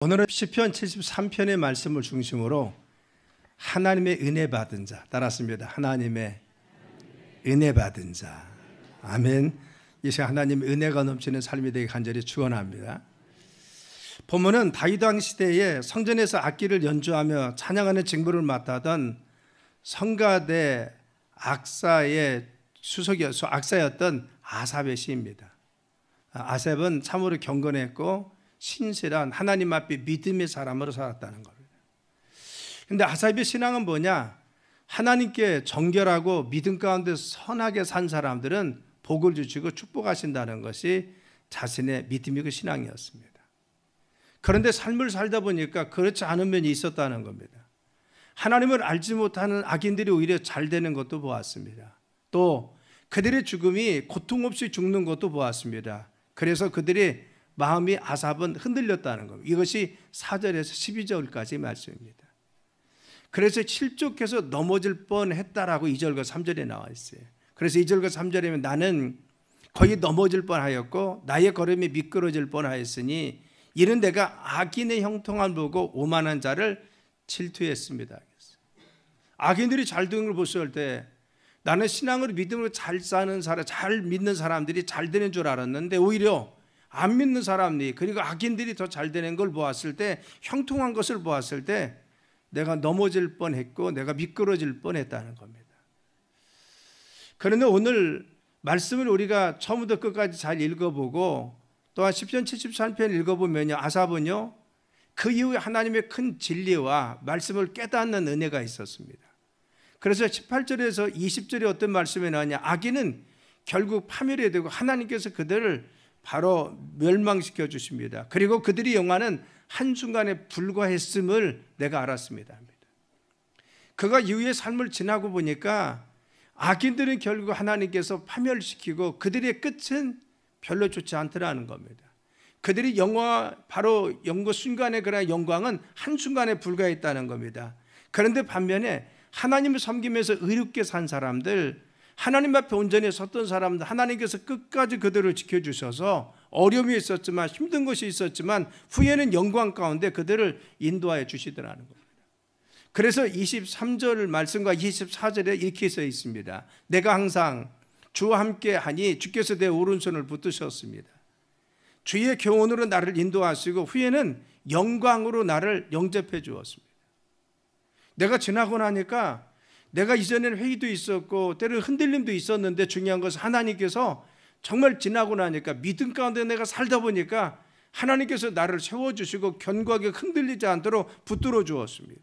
오늘은 시편 73편의 말씀을 중심으로 하나님의 은혜 받은 자, 따랐습니다. 하나님의 은혜 받은 자. 아멘. 이 시간 하나님의 은혜가 넘치는 삶이 되게 간절히 축원합니다. 본문은 다윗 왕 시대에 성전에서 악기를 연주하며 찬양하는 직무를 맡았던 성가대 악사의 악사였던 아삽의 시입니다. 아삽은 참으로 경건했고 신실한 하나님 앞에 믿음의 사람으로 살았다는 겁니다. 그런데 아삽의 신앙은 뭐냐? 하나님께 정결하고 믿음 가운데 선하게 산 사람들은 복을 주시고 축복하신다는 것이 자신의 믿음이고 신앙이었습니다. 그런데 삶을 살다 보니까 그렇지 않은 면이 있었다는 겁니다. 하나님을 알지 못하는 악인들이 오히려 잘 되는 것도 보았습니다. 또 그들의 죽음이 고통 없이 죽는 것도 보았습니다. 그래서 그들이 마음이 아삽은 흔들렸다는 겁니다. 이것이 4절에서 12절까지 말씀입니다. 그래서 실족해서 넘어질 뻔했다라고 2절과 3절에 나와 있어요. 그래서 2절과 3절에 나는 거의 넘어질 뻔하였고 나의 걸음이 미끄러질 뻔하였으니 이는 내가 악인의 형통함을 보고 오만한 자를 질투했습니다. 악인들이 잘 되는 걸 봤을 때 나는 신앙으로 믿음으로 잘 사는 사람, 잘 믿는 사람들이 잘 되는 줄 알았는데 오히려 안 믿는 사람들이 그리고 악인들이 더 잘 되는 걸 보았을 때, 형통한 것을 보았을 때 내가 넘어질 뻔했고 내가 미끄러질 뻔했다는 겁니다. 그런데 오늘 말씀을 우리가 처음부터 끝까지 잘 읽어보고 또한 시편 73편 읽어보면요, 아삽은요 그 이후에 하나님의 큰 진리와 말씀을 깨닫는 은혜가 있었습니다. 그래서 18절에서 20절에 어떤 말씀이 나오냐, 악인은 결국 파멸이 되고 하나님께서 그들을 바로 멸망시켜 주십니다. 그리고 그들이 영화는 한순간에 불과했음을 내가 알았습니다. 그가 이후의 삶을 지나고 보니까 악인들은 결국 하나님께서 파멸시키고 그들의 끝은 별로 좋지 않더라는 겁니다. 그들이 바로 순간의 그런 영광은 한순간에 불과했다는 겁니다. 그런데 반면에 하나님을 섬기면서 의롭게 산 사람들, 하나님 앞에 온전히 섰던 사람들, 하나님께서 끝까지 그들을 지켜주셔서 어려움이 있었지만 힘든 것이 있었지만 후에는 영광 가운데 그들을 인도하여 주시더라는 겁니다. 그래서 23절 말씀과 24절에 이렇게 써 있습니다. 내가 항상 주와 함께 하니 주께서 내 오른손을 붙드셨습니다. 주의 교훈으로 나를 인도하시고 후에는 영광으로 나를 영접해 주었습니다. 내가 지나고 나니까 내가 이전에는 회의도 있었고 때로는 흔들림도 있었는데 중요한 것은 하나님께서 정말 지나고 나니까 믿음 가운데 내가 살다 보니까 하나님께서 나를 세워주시고 견고하게 흔들리지 않도록 붙들어 주었습니다.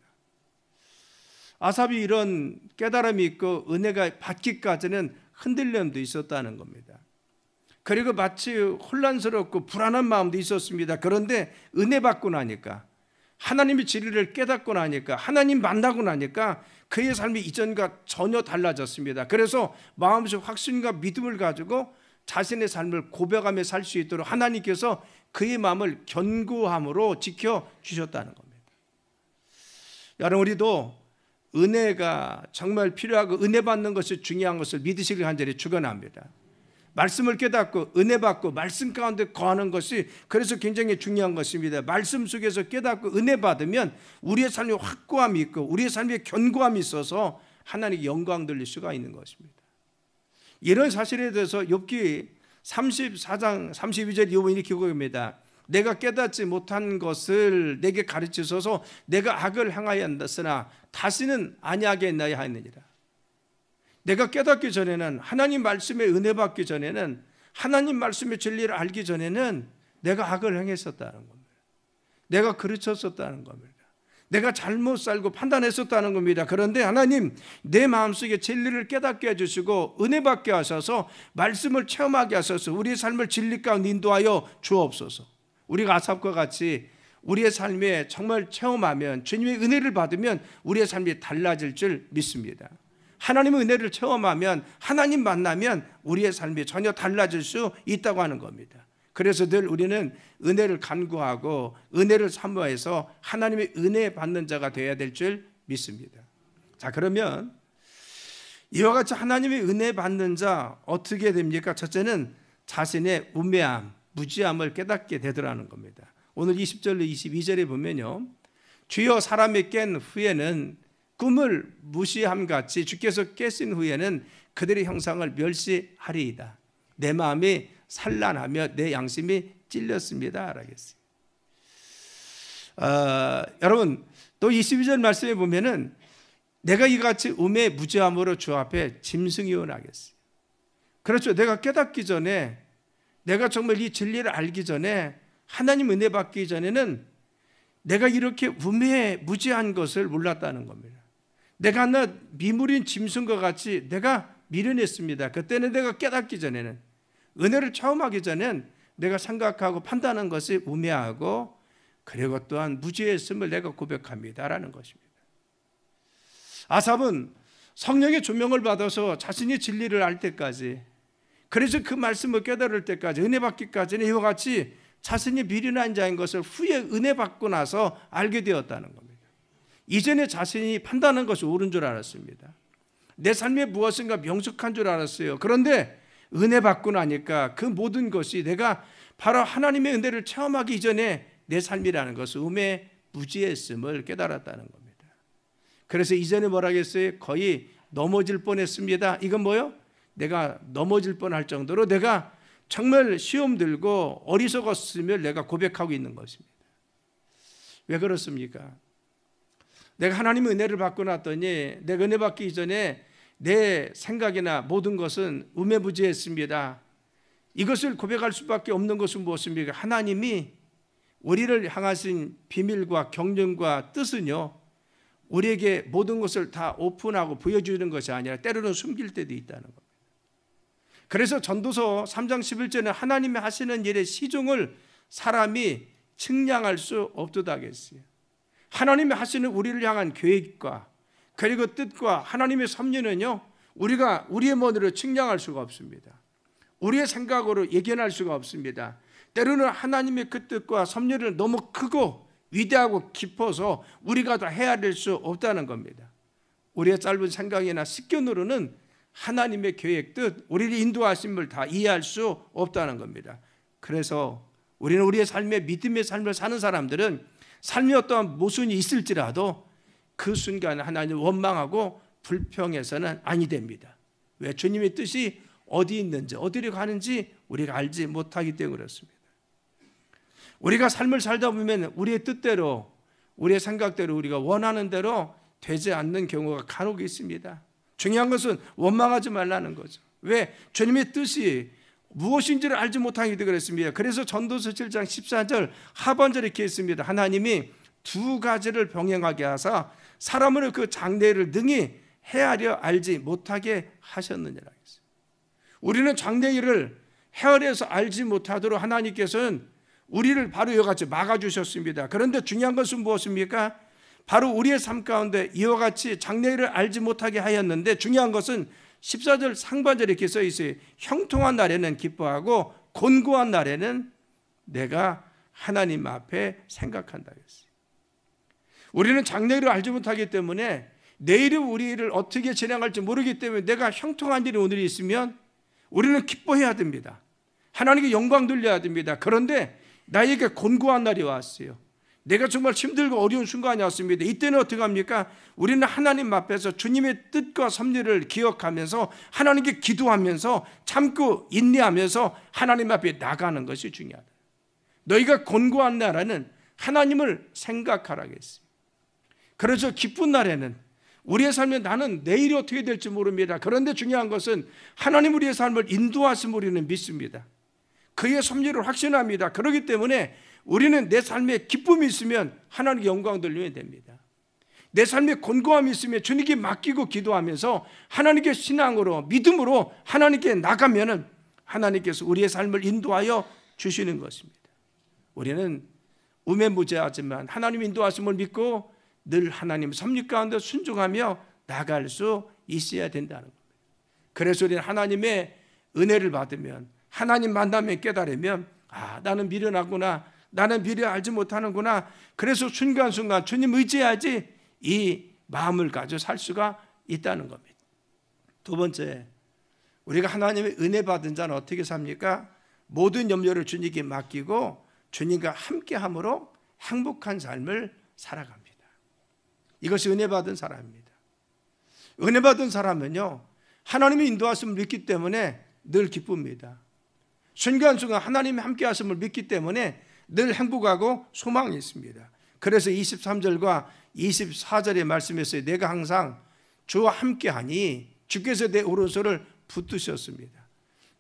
아삽이 이런 깨달음이 있고 은혜가 받기까지는 흔들림도 있었다는 겁니다. 그리고 마치 혼란스럽고 불안한 마음도 있었습니다. 그런데 은혜 받고 나니까, 하나님의 진리를 깨닫고 나니까, 하나님 만나고 나니까 그의 삶이 이전과 전혀 달라졌습니다. 그래서 마음속 확신과 믿음을 가지고 자신의 삶을 고백하며 살 수 있도록 하나님께서 그의 마음을 견고함으로 지켜주셨다는 겁니다. 여러분, 우리도 은혜가 정말 필요하고 은혜 받는 것이 중요한 것을 믿으시길 간절히 축원합니다. 말씀을 깨닫고 은혜 받고 말씀 가운데 거하는 것이 그래서 굉장히 중요한 것입니다. 말씀 속에서 깨닫고 은혜 받으면 우리의 삶에 확고함이 있고 우리의 삶에 견고함이 있어서 하나님께 영광 돌릴 수가 있는 것입니다. 이런 사실에 대해서 욥기 34장 32절 욥은 이렇게 고백합니다. 내가 깨닫지 못한 것을 내게 가르치소서. 내가 악을 행하였으나 다시는 아니하게 했나야 하느니라. 내가 깨닫기 전에는, 하나님 말씀에 은혜 받기 전에는, 하나님 말씀의 진리를 알기 전에는 내가 악을 행했었다는 겁니다. 내가 그르쳤었다는 겁니다. 내가 잘못 살고 판단했었다는 겁니다. 그런데 하나님 내 마음속에 진리를 깨닫게 해주시고 은혜 받게 하셔서 말씀을 체험하게 하셔서 우리의 삶을 진리 가운데 인도하여 주옵소서. 우리가 아삽과 같이 우리의 삶에 정말 체험하면, 주님의 은혜를 받으면 우리의 삶이 달라질 줄 믿습니다. 하나님의 은혜를 체험하면, 하나님 만나면 우리의 삶이 전혀 달라질 수 있다고 하는 겁니다. 그래서 늘 우리는 은혜를 간구하고 은혜를 사모해서 하나님의 은혜 받는 자가 되어야 될 줄 믿습니다. 자, 그러면 이와 같이 하나님의 은혜 받는 자 어떻게 됩니까? 첫째는 자신의 우매함, 무지함을 깨닫게 되더라는 겁니다. 오늘 20절로 22절에 보면요, 주여 사람이 깬 후에는 꿈을 무시함 같이 주께서 깨신 후에는 그들의 형상을 멸시하리이다. 내 마음이 산란하며 내 양심이 찔렸습니다. 라겠어요. 여러분, 또 22절 말씀에 보면은 내가 이같이 음의 무지함으로 주 앞에 짐승이요 나겠어요. 그렇죠. 내가 깨닫기 전에, 내가 정말 이 진리를 알기 전에, 하나님 은혜 받기 전에는 내가 이렇게 음의 무지한 것을 몰랐다는 겁니다. 내가 하나 미물인 짐승과 같이 내가 미련했습니다. 그때는 내가 깨닫기 전에는, 은혜를 처음 하기 전엔 내가 생각하고 판단하는 것이 우매하고, 그리고 또한 무지했음을 내가 고백합니다라는 것입니다. 아삽은 성령의 조명을 받아서 자신이 진리를 알 때까지, 그래서 그 말씀을 깨달을 때까지, 은혜 받기까지는 이와 같이 자신이 미련한 자인 것을 후에 은혜 받고 나서 알게 되었다는 겁니다. 이전에 자신이 판단한 것이 옳은 줄 알았습니다. 내 삶에 무엇인가 명석한 줄 알았어요. 그런데 은혜 받고 나니까 그 모든 것이 내가 바로 하나님의 은혜를 체험하기 이전에 내 삶이라는 것은 음의 무지했음을 깨달았다는 겁니다. 그래서 이전에 뭐라 했어요? 거의 넘어질 뻔했습니다. 이건 뭐요? 내가 넘어질 뻔할 정도로 내가 정말 시험 들고 어리석었음을 내가 고백하고 있는 것입니다. 왜 그렇습니까? 내가 하나님의 은혜를 받고 났더니 내가 은혜 받기 이전에 내 생각이나 모든 것은 우매무지했습니다. 이것을 고백할 수밖에 없는 것은 무엇입니까? 하나님이 우리를 향하신 비밀과 경륜과 뜻은요, 우리에게 모든 것을 다 오픈하고 보여주는 것이 아니라 때로는 숨길 때도 있다는 겁니다. 그래서 전도서 3장 11절에 하나님이 하시는 일의 시종을 사람이 측량할 수 없도다 하겠어요. 하나님이 하시는 우리를 향한 계획과 그리고 뜻과 하나님의 섭리는요, 우리가 우리의 머리로 측량할 수가 없습니다. 우리의 생각으로 예견할 수가 없습니다. 때로는 하나님의 그 뜻과 섭리는 너무 크고 위대하고 깊어서 우리가 다 헤아릴 수 없다는 겁니다. 우리의 짧은 생각이나 식견으로는 하나님의 계획, 뜻, 우리를 인도하심을 다 이해할 수 없다는 겁니다. 그래서 우리는 우리의 삶의 믿음의 삶을 사는 사람들은 삶이 어떠한 모순이 있을지라도 그 순간 하나님을 원망하고 불평해서는 아니 됩니다. 왜? 주님의 뜻이 어디 있는지, 어디로 가는지 우리가 알지 못하기 때문에 그렇습니다. 우리가 삶을 살다 보면 우리의 뜻대로, 우리의 생각대로, 우리가 원하는 대로 되지 않는 경우가 간혹 있습니다. 중요한 것은 원망하지 말라는 거죠. 왜? 주님의 뜻이 무엇인지를 알지 못하기 때문에 그렇습니다. 그래서 전도서 7장 14절 하반절에 이렇게 있습니다. 하나님이 두 가지를 병행하게 하사 사람을 그 장래를 능히 헤아려 알지 못하게 하셨느니라. 우리는 장래일을 헤아려서 알지 못하도록 하나님께서는 우리를 바로 이와 같이 막아주셨습니다. 그런데 중요한 것은 무엇입니까? 바로 우리의 삶 가운데 이와 같이 장래일을 알지 못하게 하였는데, 중요한 것은 14절 상반절에 이렇게 써 있어요. 형통한 날에는 기뻐하고 곤고한 날에는 내가 하나님 앞에 생각한다 했어요. 우리는 장래일을 알지 못하기 때문에 내일이 우리를 어떻게 진행할지 모르기 때문에 내가 형통한 일이 오늘 있으면 우리는 기뻐해야 됩니다. 하나님께 영광 돌려야 됩니다. 그런데 나에게 곤고한 날이 왔어요. 내가 정말 힘들고 어려운 순간이 왔습니다. 이때는 어떻게 합니까? 우리는 하나님 앞에서 주님의 뜻과 섭리를 기억하면서 하나님께 기도하면서 참고 인내하면서 하나님 앞에 나가는 것이 중요하다. 너희가 곤고한 날에는 하나님을 생각하라겠어요. 그래서 기쁜 날에는 우리의 삶에 나는 내일이 어떻게 될지 모릅니다. 그런데 중요한 것은 하나님 우리의 삶을 인도하심을 우리는 믿습니다. 그의 섭리를 확신합니다. 그렇기 때문에 우리는 내 삶에 기쁨이 있으면 하나님께 영광 돌리면 됩니다. 내 삶에 곤고함이 있으면 주님께 맡기고 기도하면서 하나님께 신앙으로 믿음으로 하나님께 나가면 하나님께서 우리의 삶을 인도하여 주시는 것입니다. 우리는 우매무제하지만 하나님 인도하심을 믿고 늘 하나님 섭리 가운데 순종하며 나갈 수 있어야 된다는 겁니다. 그래서 우리는 하나님의 은혜를 받으면, 하나님 만나면 깨달으면, 나는 미련하구나, 나는 미래 알지 못하는구나. 그래서 순간순간 주님 의지해야지 이 마음을 가지고 살 수가 있다는 겁니다. 두 번째, 우리가 하나님의 은혜 받은 자는 어떻게 삽니까? 모든 염려를 주님께 맡기고 주님과 함께함으로 행복한 삶을 살아갑니다. 이것이 은혜 받은 사람입니다. 은혜 받은 사람은요, 하나님의 인도하심을 믿기 때문에 늘 기쁩니다. 순간순간 하나님의 함께하심을 믿기 때문에 늘 행복하고 소망이 있습니다. 그래서 23절과 24절의 말씀에서 내가 항상 주와 함께하니 주께서 내 오른손을 붙드셨습니다.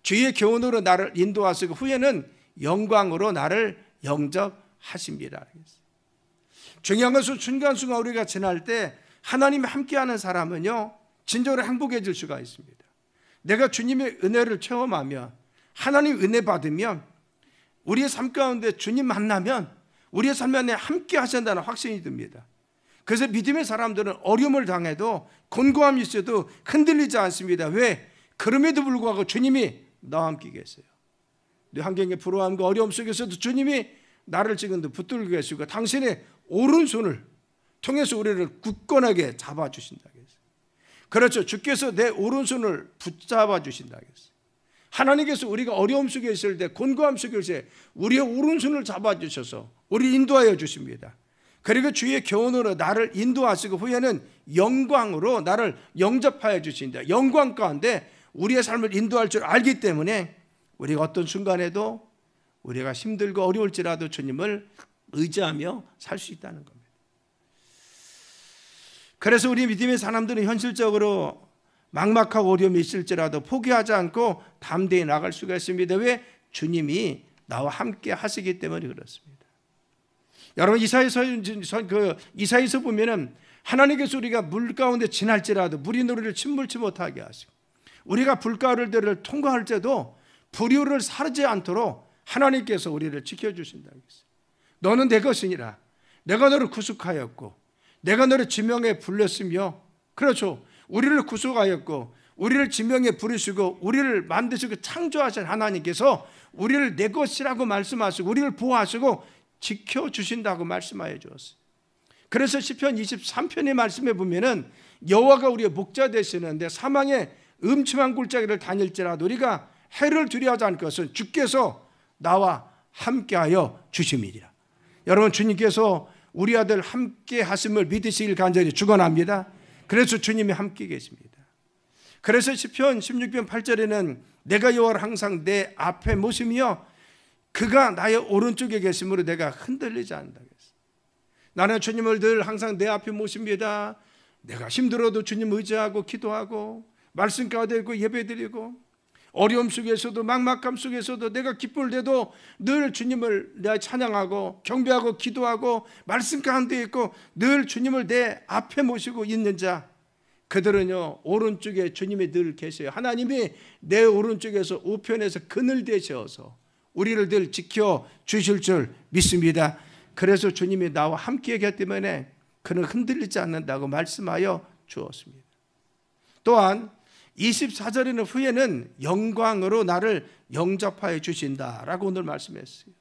주의 교훈으로 나를 인도하시고 후에는 영광으로 나를 영접하십니다. 중요한 것은 순간순간 우리가 지날 때 하나님이 함께하는 사람은요, 진정으로 행복해질 수가 있습니다. 내가 주님의 은혜를 체험하면, 하나님 은혜 받으면, 우리의 삶 가운데 주님 만나면 우리의 삶 안에 함께 하신다는 확신이 듭니다. 그래서 믿음의 사람들은 어려움을 당해도 곤고함이 있어도 흔들리지 않습니다. 왜? 그럼에도 불구하고 주님이 나와 함께 계세요. 내 환경의 불안함과 어려움 속에서도 주님이 나를 지금도 붙들고 계시고 당신의 오른손을 통해서 우리를 굳건하게 잡아주신다. 그렇죠. 주께서 내 오른손을 붙잡아 주신다. 하나님께서 우리가 어려움 속에 있을 때, 곤고함 속에 있을 때 우리의 오른손을 잡아주셔서 우리 인도하여 주십니다. 그리고 주의 교훈으로 나를 인도하시고 후에는 영광으로 나를 영접하여 주신다. 영광 가운데 우리의 삶을 인도할 줄 알기 때문에 우리가 어떤 순간에도 우리가 힘들고 어려울지라도 주님을 의지하며 살 수 있다는 겁니다. 그래서 우리 믿음의 사람들은 현실적으로 막막하고 어려움이 있을지라도 포기하지 않고 담대히 나갈 수가 있습니다. 왜? 주님이 나와 함께 하시기 때문에 그렇습니다. 여러분, 이사야서 보면은 하나님께서 우리가 물 가운데 지날지라도 물이 우리를 침몰치 못하게 하시고, 우리가 불가루들을 통과할 때도 불이 우리를 사르지 않도록 하나님께서 우리를 지켜주신다고 했어요. 너는 내 것이니라. 내가 너를 구속하였고 내가 너를 지명에 불렀으며, 그렇죠, 우리를 구속하였고 우리를 지명에 부르시고 우리를 만드시고 창조하신 하나님께서 우리를 내 것이라고 말씀하시고 우리를 보호하시고 지켜주신다고 말씀하여 주었어요. 그래서 시편 23편의 말씀에 보면은 여호와가 우리의 목자 되시는데 사망의 음침한 골짜기를 다닐지라도 우리가 해를 두려워하지 않을 것은 주께서 나와 함께하여 주심이니라. 여러분, 주님께서 우리 아들 함께 하심을 믿으시길 간절히 축원합니다. 그래서 주님이 함께 계십니다. 그래서 시편 16편 8절에는 내가 여호와를 항상 내 앞에 모시며 그가 나의 오른쪽에 계심으로 내가 흔들리지 않는다. 나는 주님을 늘 항상 내 앞에 모십니다. 내가 힘들어도 주님 의지하고 기도하고 말씀 가운데 있고 예배드리고 어려움 속에서도 막막함 속에서도 내가 기쁠 때도 늘 주님을 내가 찬양하고 경배하고 기도하고 말씀 가운데 있고 늘 주님을 내 앞에 모시고 있는 자, 그들은요 오른쪽에 주님이 늘 계세요. 하나님이 내 오른쪽에서 우편에서 그늘 되셔서 우리를 늘 지켜주실 줄 믿습니다. 그래서 주님이 나와 함께하기 때문에 그는 흔들리지 않는다고 말씀하여 주었습니다. 또한 24절에는 후에는 영광으로 나를 영접하여 주신다라고 오늘 말씀했어요.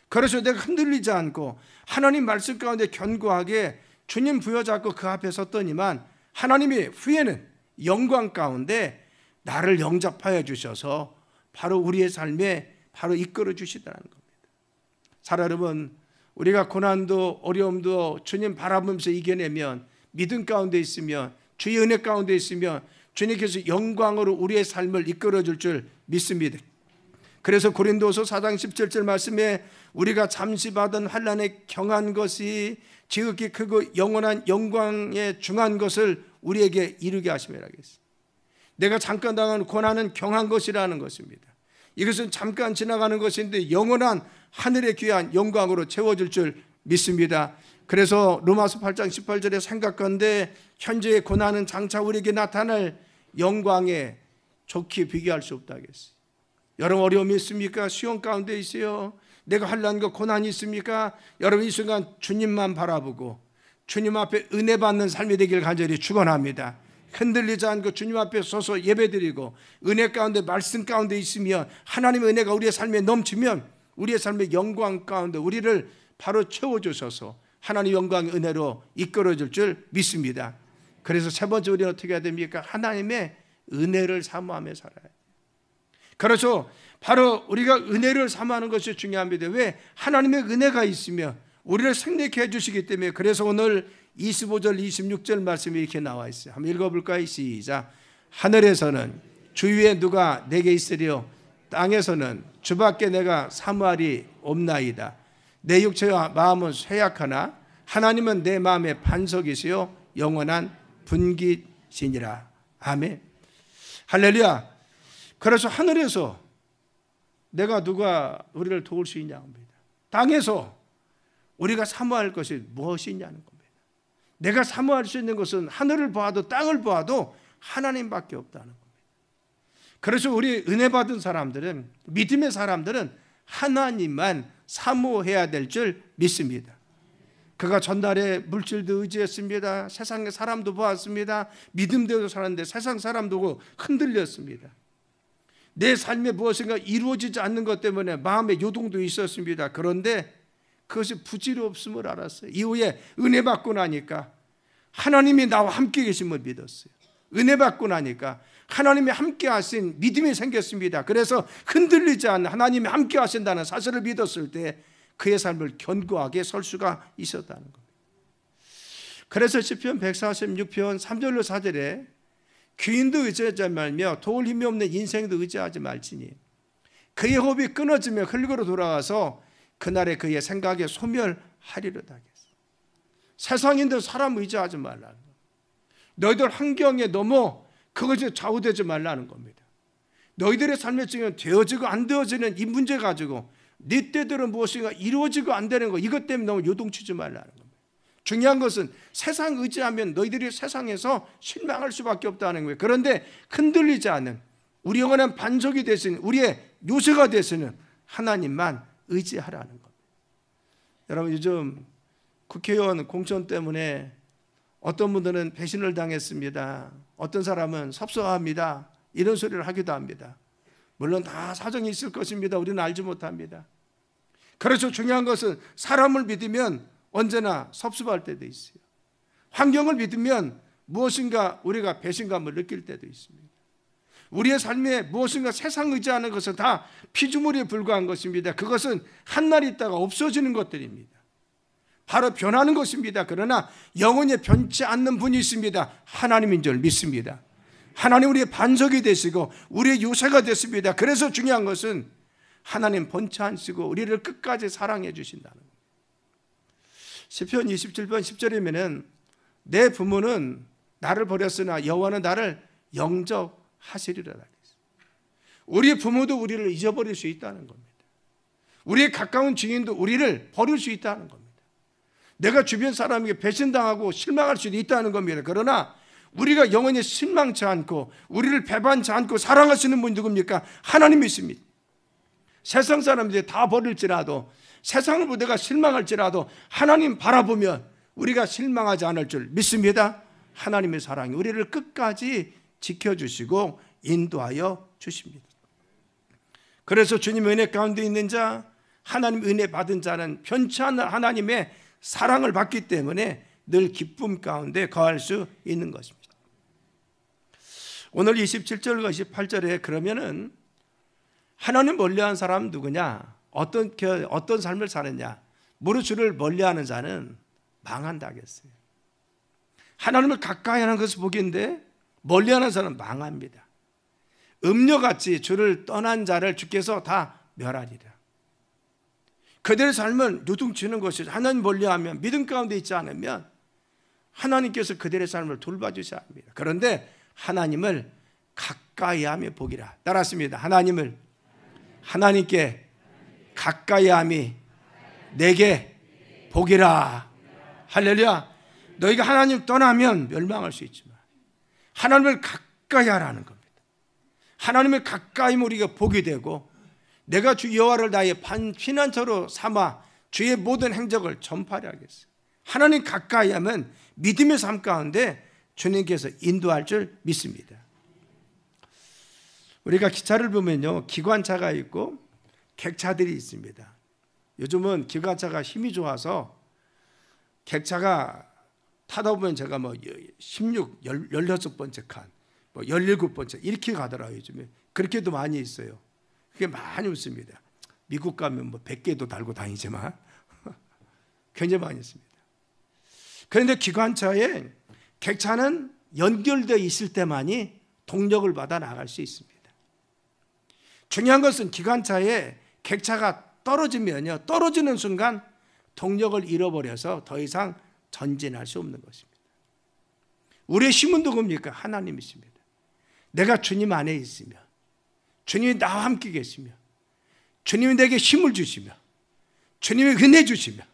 그래서 내가 흔들리지 않고 하나님 말씀 가운데 견고하게 주님 부여잡고 그 앞에 섰더니만 하나님이 후에는 영광 가운데 나를 영접하여 주셔서 바로 우리의 삶에 바로 이끌어 주시다는 겁니다. 사랑 여러분, 우리가 고난도 어려움도 주님 바라보면서 이겨내면, 믿음 가운데 있으면, 주의 은혜 가운데 있으면 주님께서 영광으로 우리의 삶을 이끌어줄 줄 믿습니다. 그래서 고린도서 4장 17절 말씀에 우리가 잠시 받은 환난에 경한 것이 지극히 크고 영원한 영광에 중한 것을 우리에게 이루게 하심이라 했습니다. 내가 잠깐 당한 고난은 경한 것이라는 것입니다. 이것은 잠깐 지나가는 것인데 영원한 하늘의 귀한 영광으로 채워질 줄 믿습니다. 그래서 로마서 8장 18절에 생각건대 현재의 고난은 장차 우리에게 나타날 영광에 좋게 비교할 수 없다 하겠어요. 여러분, 어려움이 있습니까? 시험 가운데 있어요. 내가 환난과 고난이 있습니까? 여러분, 이 순간 주님만 바라보고 주님 앞에 은혜 받는 삶이 되길 간절히 축원합니다. 흔들리지 않고 주님 앞에 서서 예배드리고 은혜 가운데 말씀 가운데 있으면 하나님의 은혜가 우리의 삶에 넘치면 우리의 삶의 영광 가운데 우리를 바로 채워주셔서 하나님 영광의 은혜로 이끌어줄 줄 믿습니다. 그래서 세 번째 우리는 어떻게 해야 됩니까? 하나님의 은혜를 사모하며 살아야 돼요. 그렇죠. 바로 우리가 은혜를 삼하는 것이 중요합니다. 왜? 하나님의 은혜가 있으며 우리를 생명케 해주시기 때문에. 그래서 오늘 25절 26절 말씀이 이렇게 나와 있어요. 한번 읽어볼까요? 시작. 하늘에서는 주 위에 누가 내게 있으리요, 땅에서는 주밖에 내가 사모하리 없나이다. 내 육체와 마음은 쇠약하나 하나님은 내 마음의 반석이시요 영원한 분깃이니라. 아멘. 할렐루야. 그래서 하늘에서 누가 우리를 도울 수 있냐는 겁니다. 땅에서 우리가 사모할 것이 무엇이 있냐는 겁니다. 내가 사모할 수 있는 것은 하늘을 보아도 땅을 보아도 하나님밖에 없다는 겁니다. 그래서 우리 은혜 받은 사람들은, 믿음의 사람들은 하나님만 사모해야 될 줄 믿습니다. 그가 전날에 물질도 의지했습니다. 세상의 사람도 보았습니다. 믿음대로 살았는데 세상 사람도 보고 흔들렸습니다. 내 삶에 무엇인가 이루어지지 않는 것 때문에 마음의 요동도 있었습니다. 그런데 그것이 부질없음을 알았어요. 이후에 은혜 받고 나니까 하나님이 나와 함께 계심을 믿었어요. 은혜 받고 나니까 하나님이 함께 하신 믿음이 생겼습니다. 그래서 흔들리지 않는 하나님이 함께 하신다는 사실을 믿었을 때 그의 삶을 견고하게 설 수가 있었다는 겁니다. 그래서 시편 146편 3절로 4절에 귀인도 의지하지 말며 도울 힘이 없는 인생도 의지하지 말지니 그의 호흡이 끊어지며 흙으로 돌아가서 그날에 그의 생각에 소멸하리로다. 세상인들 사람 의지하지 말라는 거예요. 너희들 환경에 너무 그것이 좌우되지 말라는 겁니다. 너희들의 삶의 중에 되어지고 안 되어지는 이 문제 가지고 네 때대로 무엇인가 이루어지고 안 되는 거, 이것 때문에 너무 요동치지 말라는 겁니다. 중요한 것은 세상 의지하면 너희들이 세상에서 실망할 수밖에 없다는 거예요. 그런데 흔들리지 않는 우리 영원한 반석이 되시는, 우리의 요새가 되시는 하나님만 의지하라는 겁니다. 여러분, 요즘 국회의원 공천 때문에 어떤 분들은 배신을 당했습니다. 어떤 사람은 섭섭합니다. 이런 소리를 하기도 합니다. 물론 다 사정이 있을 것입니다. 우리는 알지 못합니다. 그래서 중요한 것은 사람을 믿으면 언제나 섭섭할 때도 있어요. 환경을 믿으면 무엇인가 우리가 배신감을 느낄 때도 있습니다. 우리의 삶에 무엇인가 세상 의지하는 것은 다 피조물에 불과한 것입니다. 그것은 한날 있다가 없어지는 것들입니다. 바로 변하는 것입니다. 그러나 영원히 변치 않는 분이 있습니다. 하나님인 줄 믿습니다. 하나님 우리의 반석이 되시고 우리의 요새가 됐습니다. 그래서 중요한 것은 하나님 번치 않으시고 우리를 끝까지 사랑해 주신다는 겁니다. 시편 27편 10절이면은 내 부모는 나를 버렸으나 여호와는 나를 영접하시리라. 우리의 부모도 우리를 잊어버릴 수 있다는 겁니다. 우리의 가까운 지인도 우리를 버릴 수 있다는 겁니다. 내가 주변 사람에게 배신당하고 실망할 수도 있다는 겁니다. 그러나 우리가 영원히 실망치 않고 우리를 배반치 않고 사랑하시는 분이 누굽니까? 하나님이 있습니다. 세상 사람들이 다 버릴지라도, 세상을 보고 내가 실망할지라도 하나님 바라보면 우리가 실망하지 않을 줄 믿습니다. 하나님의 사랑이 우리를 끝까지 지켜주시고 인도하여 주십니다. 그래서 주님의 은혜 가운데 있는 자, 하나님 은혜 받은 자는 변치 않는 하나님의 사랑을 받기 때문에 늘 기쁨 가운데 거할 수 있는 것입니다. 오늘 27절과 28절에 그러면은 하나님 멀리한 사람은 누구냐? 어떤 삶을 사느냐? 무릇 주를 멀리하는 자는 망한다 하겠어요. 하나님을 가까이 하는 것을 보기인데 멀리하는 사람은 망합니다. 음녀같이 주를 떠난 자를 주께서 다 멸하리라. 그들의 삶은 요동치는 것이 하나님 멀리하면 믿음 가운데 있지 않으면 하나님께서 그들의 삶을 돌봐주셔야 합니다. 그런데 하나님을 가까이하며 보기라. 따랐습니다. 하나님께 가까이함이 내게 보기라. 할렐루야. 너희가 하나님 떠나면 멸망할 수 있지만 하나님을 가까이 하라는 겁니다. 하나님을 가까이 우리가 보게 되고 내가 주 여호와를 나의 피난처로 삼아 주의 모든 행적을 전파하려 하겠어요. 하나님 가까이 하면 믿음의 삶 가운데 주님께서 인도할 줄 믿습니다. 우리가 기차를 보면요, 기관차가 있고 객차들이 있습니다. 요즘은 기관차가 힘이 좋아서 객차가 타다 보면 제가 16번째 칸, 17번째 이렇게 가더라고요. 요즘에 그렇게도 많이 있어요. 그게 많이 웃습니다. 미국 가면 뭐 100개도 달고 다니지만 굉장히 많이 있습니다. 그런데 기관차에 객차는 연결되어 있을 때만이 동력을 받아 나갈 수 있습니다. 중요한 것은 기관차에 객차가 떨어지면요, 떨어지는 순간 동력을 잃어버려서 더 이상 전진할 수 없는 것입니다. 우리의 힘은 누굽니까? 하나님이십니다. 내가 주님 안에 있으며 주님이 나와 함께 계시며 주님이 내게 힘을 주시며 주님이 은혜 주시며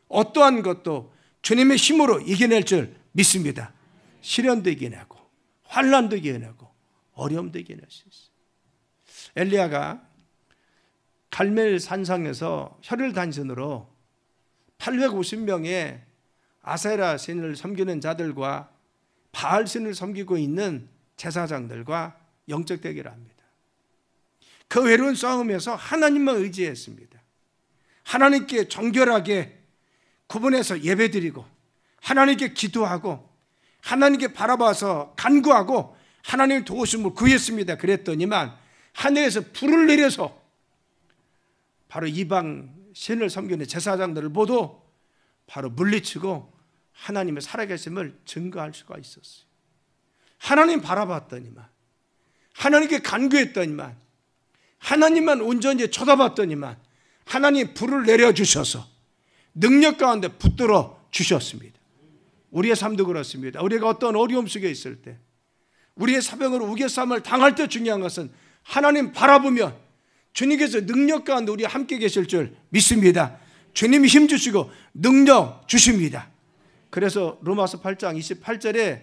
어떠한 것도 주님의 힘으로 이겨낼 줄 믿습니다. 시련도 이겨내고 환난도 이겨내고 어려움도 이겨낼 수 있어요. 엘리야가 갈멜 산상에서 혈혈단신으로 850명의 아세라 신을 섬기는 자들과 바알 신을 섬기고 있는 제사장들과 영적 대결을 합니다. 그 외로운 싸움에서 하나님만 의지했습니다. 하나님께 정결하게 구분해서 예배드리고 하나님께 기도하고 하나님께 바라봐서 간구하고 하나님의 도우심을 구했습니다. 그랬더니만 하늘에서 불을 내려서 바로 이방 신을 섬기는 제사장들을 모두 바로 물리치고 하나님의 살아계심을 증거할 수가 있었어요. 하나님 바라봤더니만, 하나님께 간구했더니만, 하나님만 온전히 쳐다봤더니만 하나님 불을 내려주셔서 능력 가운데 붙들어 주셨습니다. 우리의 삶도 그렇습니다. 우리가 어떤 어려움 속에 있을 때, 우리의 사병으로 우겨싸움을 당할 때 중요한 것은 하나님 바라보면 주님께서 능력 가운데 우리와 함께 계실 줄 믿습니다. 주님이 힘주시고 능력 주십니다. 그래서 로마서 8장 28절에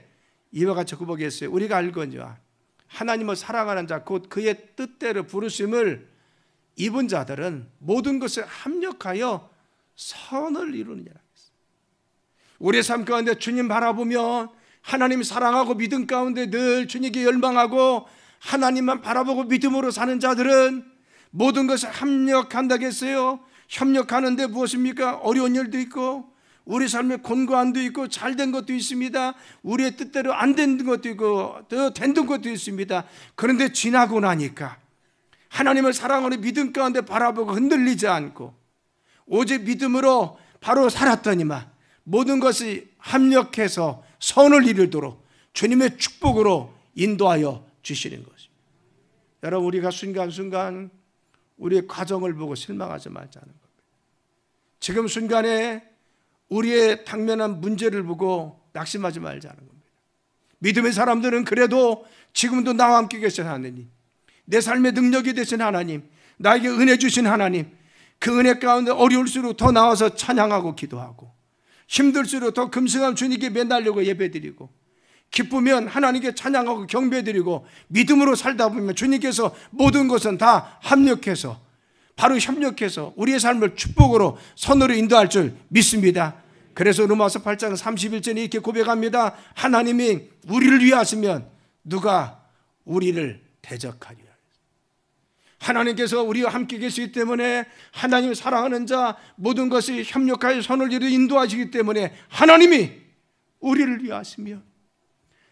이와 같이 구복했어요. 우리가 알거니와 하나님을 사랑하는 자 곧 그의 뜻대로 부르심을 입은 자들은 모든 것을 합력하여 선을 이루느니라. 우리의 삶 가운데 주님 바라보며 하나님 사랑하고 믿음 가운데 늘 주님께 열망하고 하나님만 바라보고 믿음으로 사는 자들은 모든 것을 합력한다고 했어요. 협력하는데 무엇입니까? 어려운 일도 있고 우리 삶에 곤고함도 있고 잘된 것도 있습니다. 우리의 뜻대로 안 된 것도 있고 더 된 것도 있습니다. 그런데 지나고 나니까 하나님을 사랑하는 믿음 가운데 바라보고 흔들리지 않고 오직 믿음으로 바로 살았더니만 모든 것이 합력해서 선을 이루도록 주님의 축복으로 인도하여 주시는 것입니다. 여러분, 우리가 순간순간 우리의 과정을 보고 실망하지 말자는 겁니다. 지금 순간에 우리의 당면한 문제를 보고 낙심하지 말자는 겁니다. 믿음의 사람들은 그래도 지금도 나와 함께 계신 하나님, 내 삶의 능력이 되신 하나님, 나에게 은혜 주신 하나님, 그 은혜 가운데 어려울수록 더 나와서 찬양하고 기도하고 힘들수록 더 금승함 주님께 매달리고 예배드리고 기쁘면 하나님께 찬양하고 경배드리고 믿음으로 살다 보면 주님께서 모든 것은 다 합력해서 바로 협력해서 우리의 삶을 축복으로 선으로 인도할 줄 믿습니다. 그래서 로마서 8장 31절에 이렇게 고백합니다. 하나님이 우리를 위하시면 누가 우리를 대적하리라. 하나님께서 우리와 함께 계시기 때문에 하나님을 사랑하는 자 모든 것이 협력하여 선을 이루어 인도하시기 때문에 하나님이 우리를 위하시며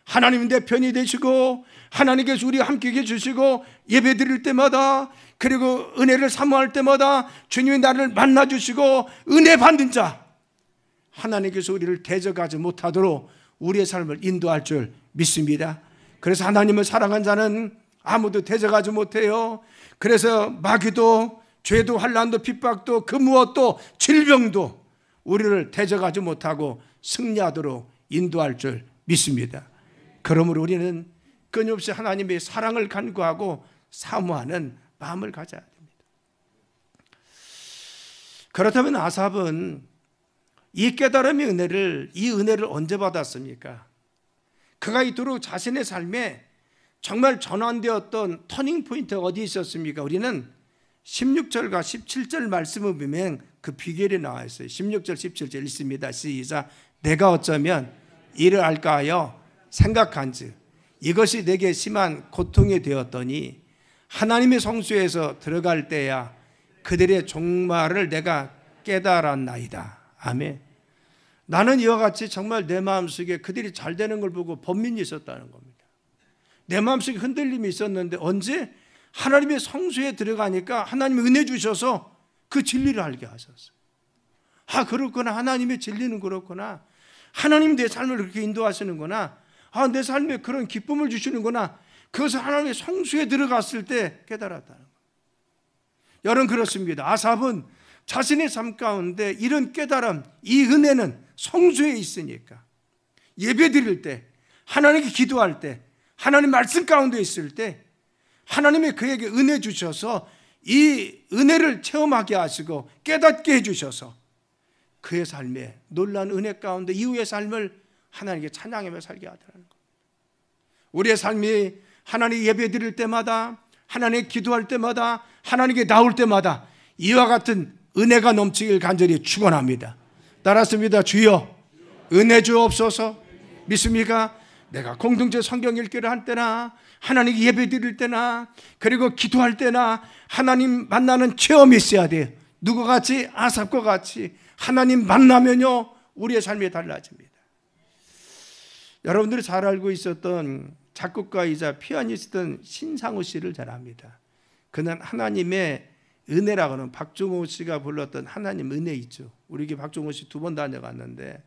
하나님은 내 편이 되시고 하나님께서 우리와 함께 해주시고 예배 드릴 때마다 그리고 은혜를 사모할 때마다 주님이 나를 만나주시고 은혜 받는 자 하나님께서 우리를 대적하지 못하도록 우리의 삶을 인도할 줄 믿습니다. 그래서 하나님을 사랑한 자는 아무도 대적하지 못해요. 그래서 마귀도 죄도 환난도 핍박도 그 무엇도 질병도 우리를 대적하지 못하고 승리하도록 인도할 줄 믿습니다. 그러므로 우리는 끊임없이 하나님의 사랑을 간구하고 사모하는 마음을 가져야 됩니다. 그렇다면 아삽은 이 깨달음의 은혜를, 이 은혜를 언제 받았습니까? 그가 이토록 자신의 삶에 정말 전환되었던 터닝 포인트가 어디 있었습니까? 우리는 16절과 17절 말씀을 보면 그 비결이 나와 있어요. 16절 17절 읽습니다. 시작. 내가 어쩌면 이를 알까 하여 생각한즉 이것이 내게 심한 고통이 되었더니 하나님의 성소에서 들어갈 때야 그들의 종말을 내가 깨달았나이다. 아멘. 나는 이와 같이 정말 내 마음속에 그들이 잘 되는 걸 보고 번민이 있었다는 겁니다. 내 마음속에 흔들림이 있었는데 언제? 하나님의 성소에 들어가니까 하나님이 은혜 주셔서 그 진리를 알게 하셨어요. 아, 그렇구나. 하나님의 진리는 그렇구나. 하나님 내 삶을 그렇게 인도하시는구나. 아, 내 삶에 그런 기쁨을 주시는구나. 그것을 하나님의 성소에 들어갔을 때 깨달았다는 거예요. 여러분, 그렇습니다. 아삽은 자신의 삶 가운데 이런 깨달음, 이 은혜는 성소에 있으니까 예배 드릴 때, 하나님께 기도할 때, 하나님 말씀 가운데 있을 때 하나님이 그에게 은혜 주셔서 이 은혜를 체험하게 하시고 깨닫게 해주셔서 그의 삶에 놀라운 은혜 가운데 이후의 삶을 하나님께 찬양하며 살게 하더라는 겁니다. 우리의 삶이 하나님 예배 드릴 때마다, 하나님께 기도할 때마다, 하나님께 나올 때마다 이와 같은 은혜가 넘치길 간절히 축원합니다. 따랐습니다. 주여 은혜 주옵소서. 믿습니까? 내가 공동체 성경 읽기를 할 때나, 하나님께 예배 드릴 때나, 그리고 기도할 때나 하나님 만나는 체험이 있어야 돼요. 누구 같이? 아삽과 같이 하나님 만나면요 우리의 삶이 달라집니다. 여러분들이 잘 알고 있었던 작곡가이자 피아니스트던 신상우 씨를 잘 압니다. 그는 하나님의 은혜라고 하는, 박종호 씨가 불렀던 하나님 은혜 있죠. 우리 게 박종호 씨 2번 다녀갔는데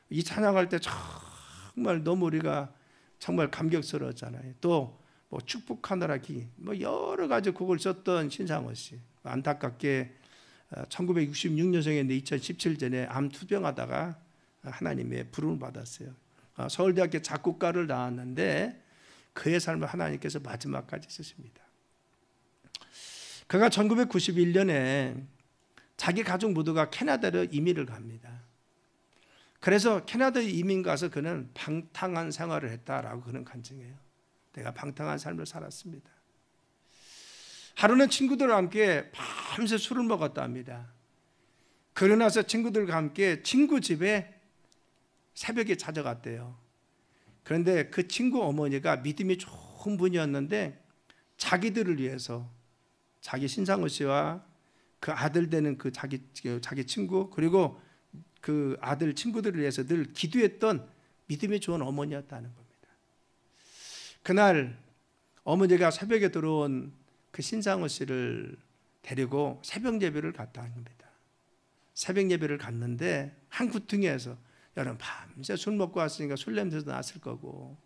이 찬양할 때 정말 너무 우리가 정말 감격스러웠잖아요. 또 뭐 축복하느라 기, 뭐 여러 가지 곡을 썼던 신상우 씨. 안타깝게 1966년생인데 2017년에 암 투병하다가 하나님의 부름을 받았어요. 서울대학교 작곡가를 나왔는데 그의 삶을 하나님께서 마지막까지 쓰십니다. 그가 1991년에 자기 가족 모두가 캐나다로 이민을 갑니다. 그래서 캐나다에 이민 가서 그는 방탕한 생활을 했다라고 그는 간증해요. 내가 방탕한 삶을 살았습니다. 하루는 친구들과 함께 밤새 술을 먹었다 합니다. 그러나서 친구들과 함께 친구 집에 새벽에 찾아갔대요. 그런데 그 친구 어머니가 믿음이 좋은 분이었는데 자기들을 위해서, 자기 신상우 씨와 그 아들 되는 그 자기 친구, 그리고 그 아들 친구들을 위해서 늘 기도했던 믿음이 좋은 어머니였다는 겁니다. 그날 어머니가 새벽에 들어온 그 신상우 씨를 데리고 새벽 예배를 갔다 합니다. 새벽 예배를 갔는데 한 구퉁이에서, 여러분 밤새 술 먹고 왔으니까 술 냄새도 났을 거고,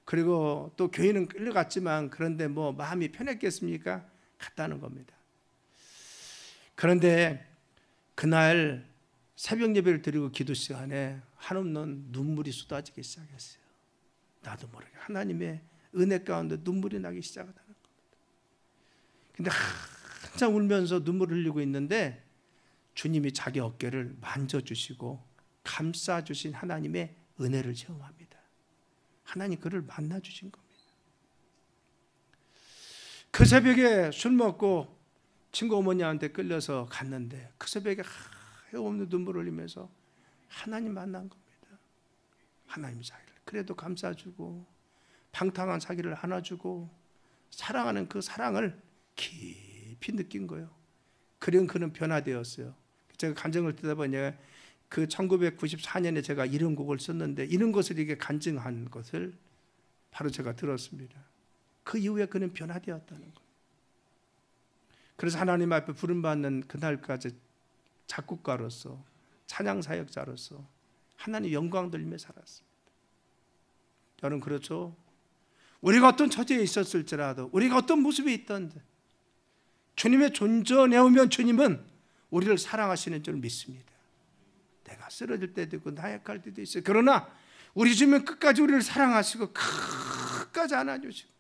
그리고 또 교회는 끌려갔지만 그런데 뭐 마음이 편했겠습니까? 갔다는 겁니다. 그런데 그날 새벽 예배를 드리고 기도 시간에 한없는 눈물이 쏟아지기 시작했어요. 나도 모르게 하나님의 은혜 가운데 눈물이 나기 시작하다는 겁니다. 근데 한참 울면서 눈물을 흘리고 있는데 주님이 자기 어깨를 만져주시고 감싸주신 하나님의 은혜를 체험합니다. 하나님 그를 만나주신 겁니다. 그 새벽에 술 먹고 친구 어머니한테 끌려서 갔는데 그 새벽에 헤엄없는 눈물을 흘리면서 하나님 만난 겁니다. 하나님 자기를 그래도 감싸주고 방탕한 자기를 안아주고 사랑하는 그 사랑을 깊이 느낀 거예요. 그런 그는 변화되었어요. 제가 간증을 듣다 보니 그 1994년에 제가 이런 곡을 썼는데 이런 것을 이렇게 간증한 것을 바로 제가 들었습니다. 그 이후에 그는 변화되었다는 거예요. 그래서 하나님 앞에 부름받는 그날까지 작곡가로서 찬양 사역자로서 하나님 영광 돌리며 살았습니다. 여러분 그렇죠? 우리가 어떤 처지에 있었을지라도, 우리가 어떤 모습에 있던데 주님의 존재에 오면 주님은 우리를 사랑하시는 줄 믿습니다. 내가 쓰러질 때도 있고 나약할 때도 있어요. 그러나 우리 주님은 끝까지 우리를 사랑하시고 끝까지 안아주시고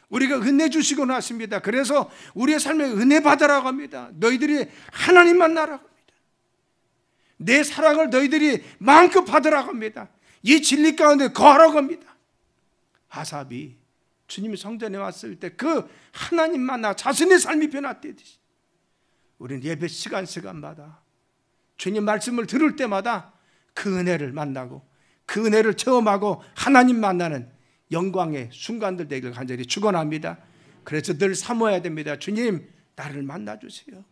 우리가 은혜 주시고 나십니다. 그래서 우리의 삶에 은혜 받으라고 합니다. 너희들이 하나님 만나라고 합니다. 내 사랑을 너희들이 마음껏 받으라고 합니다. 이 진리 가운데 거하라고 합니다. 아삽이 주님이 성전에 왔을 때 그 하나님 만나 자신의 삶이 변화되듯이 우리는 예배 시간마다 주님 말씀을 들을 때마다 그 은혜를 만나고 그 은혜를 체험하고 하나님 만나는 영광의 순간들 되기를 간절히 축원합니다. 그래서 늘 사모해야 됩니다. 주님 나를 만나주세요.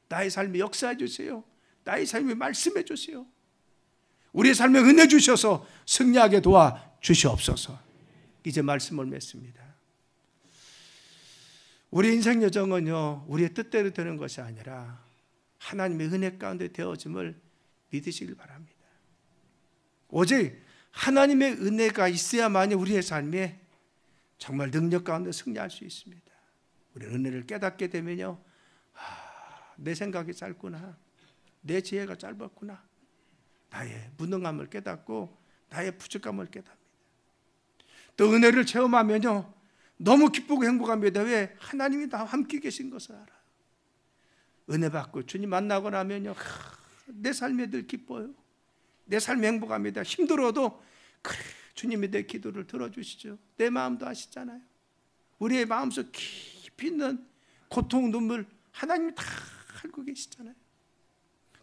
나의 삶에 역사해 주세요. 나의 삶에 말씀해 주세요. 우리의 삶에 은혜 주셔서 승리하게 도와주시옵소서. 이제 말씀을 맺습니다. 우리 인생 여정은요, 우리의 뜻대로 되는 것이 아니라 하나님의 은혜 가운데 되어짐을 믿으시길 바랍니다. 오직 하나님의 은혜가 있어야만이 우리의 삶에 정말 능력 가운데 승리할 수 있습니다. 우리 은혜를 깨닫게 되면요, 내 생각이 짧구나, 내 지혜가 짧았구나, 나의 무능함을 깨닫고 나의 부족함을 깨닫습니다. 또 은혜를 체험하면요, 너무 기쁘고 행복합니다. 왜? 하나님이 나와 함께 계신 것을 알아요. 은혜 받고 주님 만나고 나면요, 내 삶에 늘 기뻐요. 내 삶이 행복합니다. 힘들어도 그래, 주님이 내 기도를 들어주시죠. 내 마음도 아시잖아요. 우리의 마음속 깊이 있는 고통, 눈물 하나님이 다 알고 계시잖아요.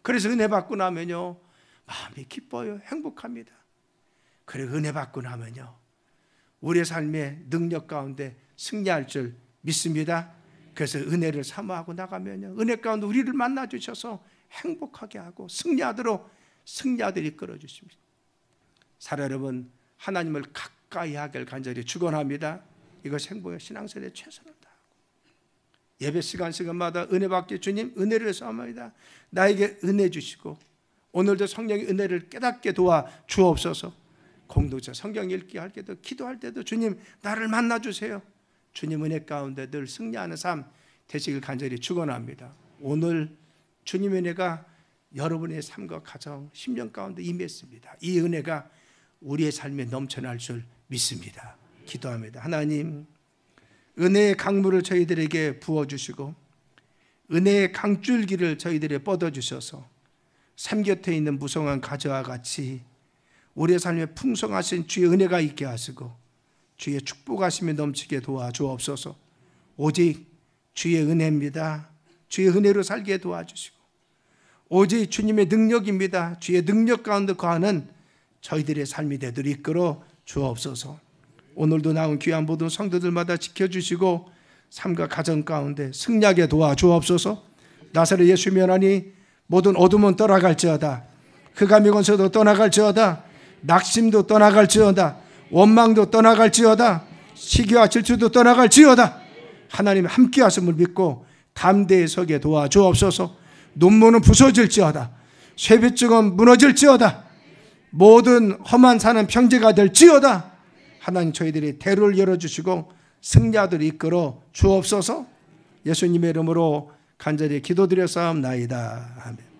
그래서 은혜 받고 나면요, 마음이 기뻐요. 행복합니다. 그래, 은혜 받고 나면요, 우리의 삶의 능력 가운데 승리할 줄 믿습니다. 그래서 은혜를 사모하고 나가면요, 은혜 가운데 우리를 만나 주셔서 행복하게 하고 승리하도록 승리하도록 이끌어 주십니다. 사랑 여러분, 하나님을 가까이 하길 간절히 축원합니다. 이것이 행복의 신앙생활의 최선을 다하고 예배 시간마다 은혜 받기 주님 은혜를 사모합니다. 나에게 은혜 주시고 오늘도 성령의 은혜를 깨닫게 도와 주옵소서. 공동체 성경 읽기 할 때도 기도할 때도 주님 나를 만나 주세요. 주님 은혜 가운데 늘 승리하는 삶 되시길 간절히 축원합니다. 오늘 주님의 은혜가 여러분의 삶과 가정, 심령 가운데 임했습니다. 이 은혜가 우리의 삶에 넘쳐날 줄 믿습니다. 기도합니다. 하나님, 은혜의 강물을 저희들에게 부어주시고 은혜의 강줄기를 저희들에게 뻗어주셔서 삶 곁에 있는 무성한 가지와 같이 우리의 삶에 풍성하신 주의 은혜가 있게 하시고 주의 축복하심이 넘치게 도와주옵소서. 오직 주의 은혜입니다. 주의 은혜로 살게 도와주시고 오직 주님의 능력입니다. 주의 능력 가운데 거하는 저희들의 삶이 되도록 이끌어 주옵소서. 오늘도 나온 귀한 모든 성도들마다 지켜주시고 삶과 가정 가운데 승리하게 도와주옵소서. 나사렛 예수 면하니 모든 어둠은 떠나갈지어다. 흑암의 권세도 떠나갈지어다. 낙심도 떠나갈지어다. 원망도 떠나갈지어다. 시기와 질투도 떠나갈지어다. 하나님 함께 하심을 믿고 담대히 서게 도와주옵소서. 눈물은 부서질지어다. 쇠비증은 무너질지어다. 모든 험한 산은 평지가 될지어다. 하나님 저희들이 대로를 열어주시고 승리하도록 이끌어 주옵소서. 예수님의 이름으로 간절히 기도드려 싸움나이다. 아멘.